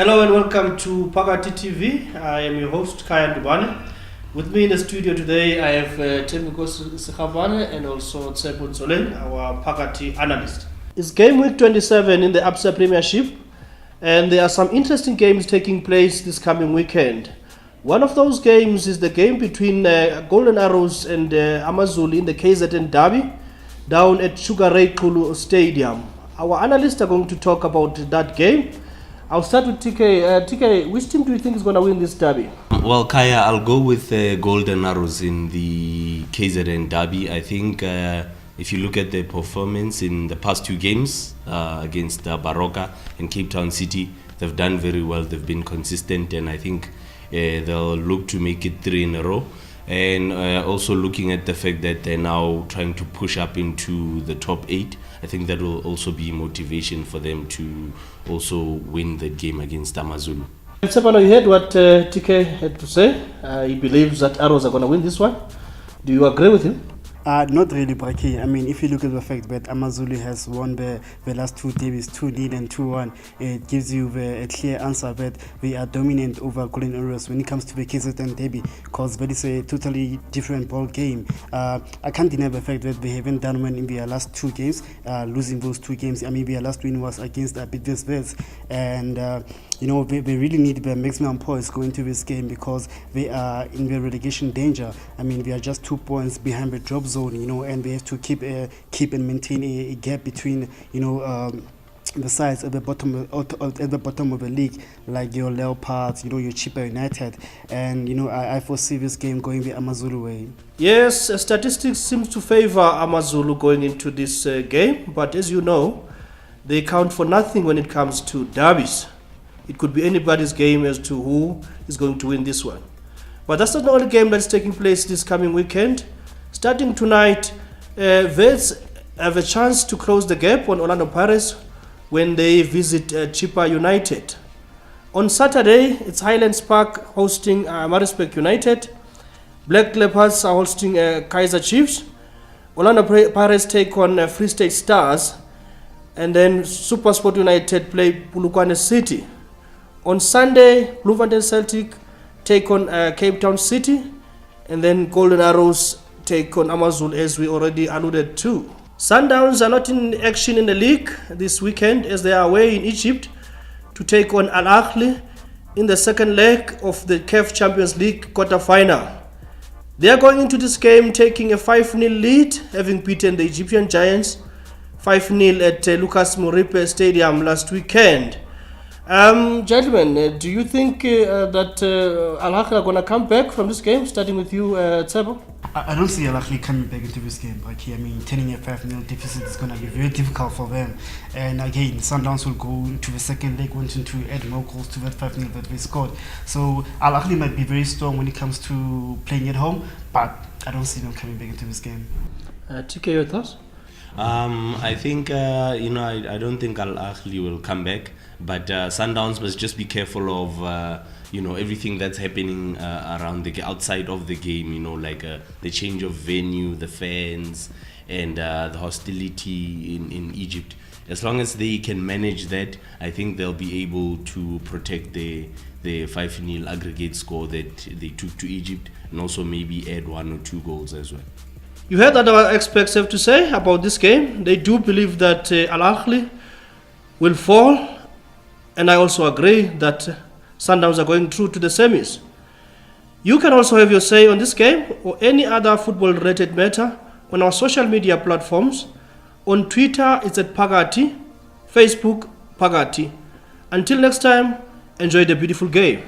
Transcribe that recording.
Hello and welcome to Phakaaathi TV. I am your host Kaya Ndubane. With me in the studio today I have Temikos Sekhabane and also Tsepo Tsoleng, our Phakaaathi analyst. It's game week 27 in the Absa Premiership and there are some interesting games taking place this coming weekend. One of those games is the game between Golden Arrows and Amazulu in the KZN Derby down at Sugar Ray Kulu Stadium. Our analysts are going to talk about that game. I'll start with TK. TK, which team do you think is going to win this derby? Well, Kaya, I'll go with Golden Arrows in the KZN Derby. I think if you look at their performance in the past two games against Baroka and Cape Town City, they've done very well. They've been consistent, and I think they'll look to make it 3 in a row. And also looking at the fact that they're now trying to push up into the top 8, I think that will also be motivation for them to also win that game against Amazulu. Sepano, you heard what TK had to say. He believes that Arrows are going to win this one. Do you agree with him? Not really, Braki. I mean, if you look at the fact that Amazulu has won the last two derbies 2-0 and 2-1, it gives you a clear answer that they are dominant over Golden Arrows when it comes to the KZN derby, because that is a totally different ball game. I can't deny the fact that they haven't done well in their last two games, losing those two games. I mean, their last win was against Bidvest, and they really need the maximum points going to this game because they are in the relegation danger. I mean, they are just 2 points behind the drop zone, and they have to keep and maintain a gap between, the sides at the bottom of the league, like your Leopards, your Chippa United, and I foresee this game going the Amazulu way. Yes, statistics seems to favor Amazulu going into this game, but as you know, they count for nothing when it comes to derbies. It could be anybody's game as to who is going to win this one. But that's not the only game that's taking place this coming weekend. Starting tonight, Vets have a chance to close the gap on Orlando Pirates when they visit Chippa United. On Saturday, it's Highlands Park hosting Maritzburg United. Black Leopards are hosting Kaizer Chiefs. Orlando Pirates take on Free State Stars. And then SuperSport United play Polokwane City. On Sunday, Bloemfontein Celtic take on Cape Town City. And then Golden Arrows take on Amazulu, as we already alluded to. Sundowns are not in action in the league this weekend as they are away in Egypt to take on Al Ahly in the second leg of the CAF Champions League quarter-final. They are going into this game taking a 5-0 lead, having beaten the Egyptian Giants 5-0 at Lucas Moripe Stadium last weekend. Gentlemen, do you think that Al Ahly are going to come back from this game, starting with you, Tsebo? I don't see Al Ahly coming back into this game, but I mean, turning a 5-0 deficit is going to be very difficult for them. And again, Sundowns will go into the second leg wanting to add more goals to that 5-0 that they scored. So Al Ahly might be very strong when it comes to playing at home, but I don't see them coming back into this game. TK, your thoughts? I think, I don't think Al Ahly will come back, but Sundowns must just be careful of, everything that's happening around the outside of the game, like the change of venue, the fans, and the hostility in Egypt. As long as they can manage that, I think they'll be able to protect the 5-0 aggregate score that they took to Egypt, and also maybe add 1 or 2 goals as well. You heard what our experts have to say about this game. They do believe that Al Ahly will fall, and I also agree that Sundowns are going through to the semis. You can also have your say on this game or any other football-related matter on our social media platforms. On Twitter, it's at Phakaaathi, Facebook, Phakaaathi. Until next time, enjoy the beautiful game.